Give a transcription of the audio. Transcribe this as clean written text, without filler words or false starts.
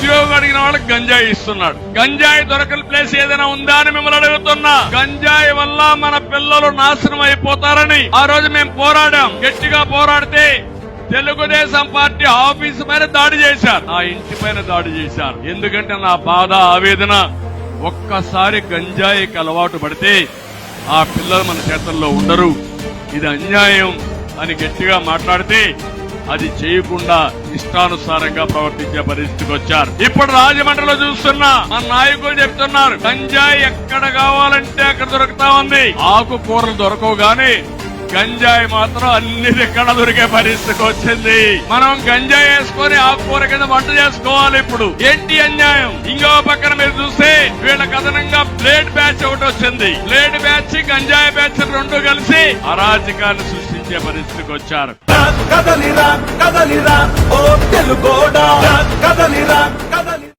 ఉద్యోగం అడిగిన వాళ్ళకి గంజాయి ఇస్తున్నాడు. గంజాయి దొరకని ప్లేస్ ఏదైనా ఉందా అని మిమ్మల్ని అడుగుతున్నా. గంజాయి వల్ల మన పిల్లలు నాశనం అయిపోతారని ఆ రోజు మేము పోరాడాం. గట్టిగా పోరాడితే తెలుగుదేశం పార్టీ ఆఫీసు పైన దాడి చేశారు, నా ఇంటి పైన దాడి చేశారు. ఎందుకంటే నా బాధ ఆవేదన, ఒక్కసారి గంజాయికి అలవాటు పడితే ఆ పిల్లలు మన చేతుల్లో ఉండరు, ఇది అన్యాయం అని గట్టిగా మాట్లాడితే అది చేయకుండా ఇష్టానుసారంగా ప్రవర్తించే పరిస్థితికి వచ్చారు. ఇప్పుడు రాజమండ్రిలో చూస్తున్నా మన నాయకులు చెప్తున్నారు గంజాయి ఎక్కడ కావాలంటే అక్కడ దొరుకుతా ఉంది. ఆకుకూరలు దొరకవు గాని గంజాయి మాత్రం అన్ని ఎక్కడ దొరికే పరిస్థితికి వచ్చింది. మనం గంజాయి వేసుకొని ఆకుకూర కింద వంట చేసుకోవాలి. ఇప్పుడు ఏంటి అన్యాయం? ఇంకో పక్కన మీరు చూస్తే వీళ్ళకి అదనంగా బ్లేడ్ బ్యాచ్ ఒకటి వచ్చింది. బ్లేడ్ బ్యాచ్ గంజాయి బ్యాచ్ రెండు కలిసి అరాజకాన్ని సృష్టించే పరిస్థితికి వచ్చారు.